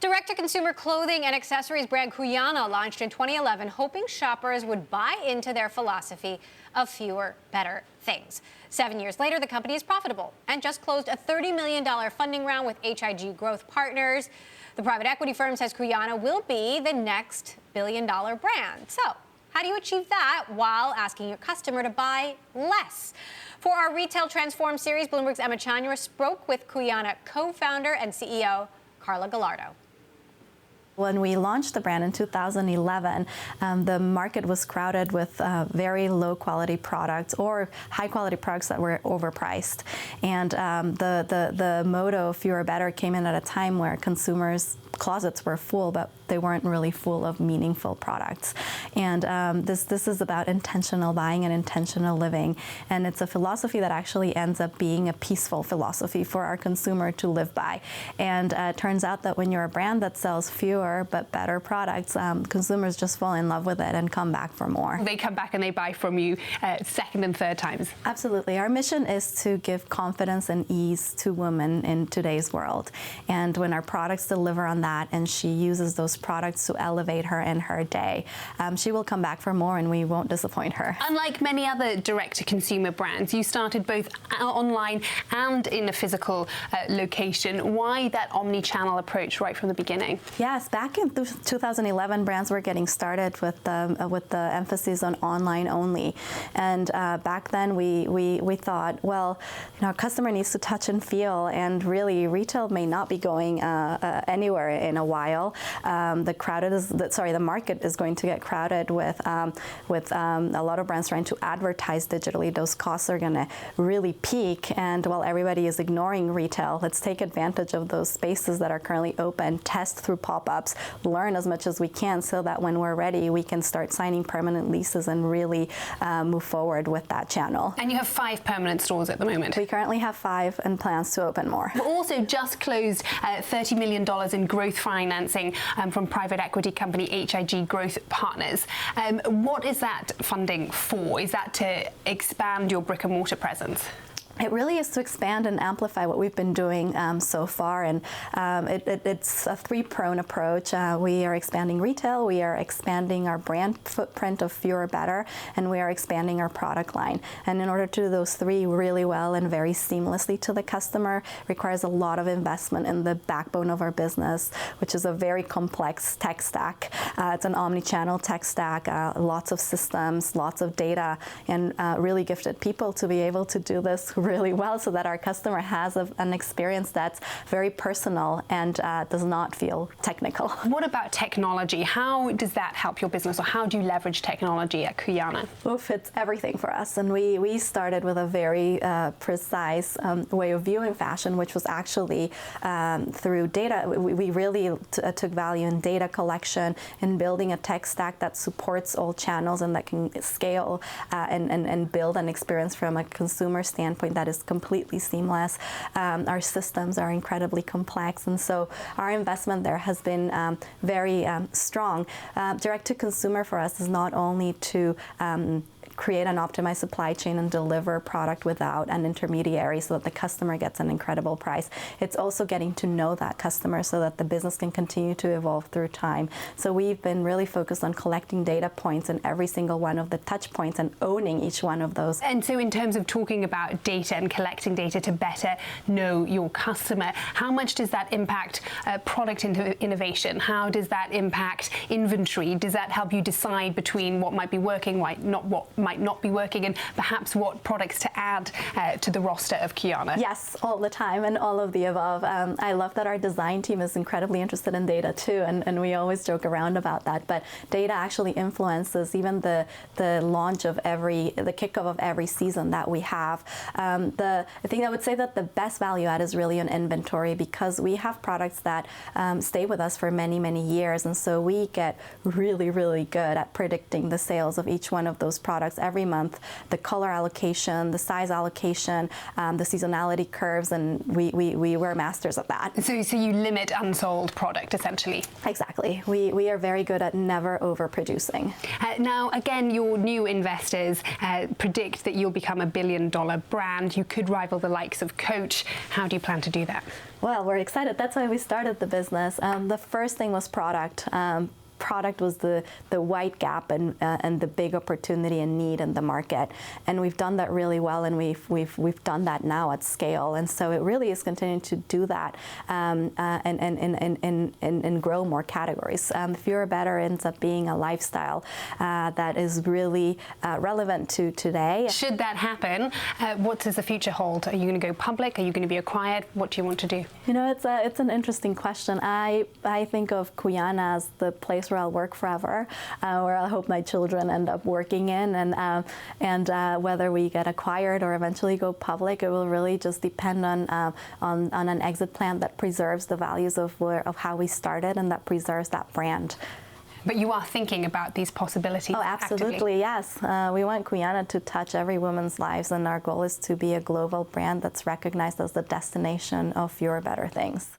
Direct-to-consumer clothing and accessories brand Cuyana launched in 2011, hoping shoppers would buy into their philosophy of fewer, better things. 7 years later, the company is profitable and just closed a $30 million funding round with H.I.G Growth Partners. The private equity firm says Cuyana will be the next billion-dollar brand. So, how do you achieve that while asking your customer to buy less? For our Retail Transform series, Bloomberg's Chandra spoke with Cuyana co-founder and CEO Karla Gallardo. When we launched the brand in 2011, the market was crowded with very low-quality products or high-quality products that were overpriced. And the motto, fewer better, came in at a time where consumers' closets were full, but they weren't really full of meaningful products. And this is about intentional buying and intentional living. And it's a philosophy that actually ends up being a peaceful philosophy for our consumer to live by. And it turns out that when you're a brand that sells fewer but better products, consumers just fall in love with it and come back for more. They come back and they buy from you second and third times. Absolutely. Our mission is to give confidence and ease to women in today's world. And when our products deliver on that and she uses those products to elevate her in her day, she will come back for more and we won't disappoint her. Unlike many other direct-to-consumer brands, you started both online and in a physical location. Why that omni-channel approach right from the beginning? Yes, back in 2011, brands were getting started with the emphasis on online only. And back then we thought, well, our customer needs to touch and feel, and really retail may not be going anywhere in a while. The market is going to get crowded with a lot of brands trying to advertise digitally. Those costs are going to really peak, and while everybody is ignoring retail, let's take advantage of those spaces that are currently open, test through pop-ups, learn as much as we can so that when we're ready, we can start signing permanent leases and really move forward with that channel. And you have 5 permanent stores at the moment. We currently have 5 and plans to open more. We're also just closed $30 million in growth financing from private equity company H.I.G Growth Partners. What is that funding for? Is that to expand your brick and mortar presence? It really is to expand and amplify what we've been doing so far, and it's a 3-pronged approach. We are expanding retail, we are expanding our brand footprint of fewer better, and we are expanding our product line. And in order to do those 3 really well and very seamlessly to the customer requires a lot of investment in the backbone of our business, which is a very complex tech stack. It's an omni-channel tech stack, lots of systems, lots of data, and really gifted people to be able to do this really well so that our customer has an experience that's very personal and does not feel technical. What about technology? How does that help your business, or how do you leverage technology at Cuyana? Oof, it's everything for us. And we started with a very precise way of viewing fashion, which was actually through data. We really took value in data collection and building a tech stack that supports all channels and that can scale and build an experience from a consumer standpoint that is completely seamless. Our systems are incredibly complex, and so our investment there has been very strong. Direct-to-consumer for us is not only to create an optimized supply chain and deliver product without an intermediary so that the customer gets an incredible price. It's also getting to know that customer so that the business can continue to evolve through time. So we've been really focused on collecting data points in every single one of the touch points and owning each one of those. And so in terms of talking about data and collecting data to better know your customer, how much does that impact product innovation? How does that impact inventory? Does that help you decide between what might be working, what might not be working, and perhaps what products to add to the roster of Cuyana? Yes, all the time, and all of the above. I love that our design team is incredibly interested in data too, and we always joke around about that, but data actually influences even the launch of the kickoff of every season that we have. I think I would say that the best value add is really on inventory, because we have products that stay with us for many, many years, and so we get really, really good at predicting the sales of each one of those products every month, the color allocation, the size allocation, the seasonality curves, and we were masters of that. So you limit unsold product, essentially. Exactly. We are very good at never overproducing. Now, again, your new investors predict that you'll become $1 billion brand. You could rival the likes of Coach. How do you plan to do that? Well, we're excited. That's why we started the business. The first thing was product. Product was the white gap and the big opportunity and need in the market, and we've done that really well, and we've done that now at scale, and so it really is continuing to do that and grow more categories. Fewer Better ends up being a lifestyle that is really relevant to today. Should that happen, what does the future hold? Are you going to go public? Are you going to be acquired? What do you want to do? You know, it's an interesting question. I think of Cuyana as the place where I'll work forever, where I hope my children end up working in, and whether we get acquired or eventually go public, it will really just depend on an exit plan that preserves the values of how we started and that preserves that brand. But you are thinking about these possibilities. Oh, absolutely, actively. Yes. We want Cuyana to touch every woman's lives, and our goal is to be a global brand that's recognized as the destination of fewer, better things.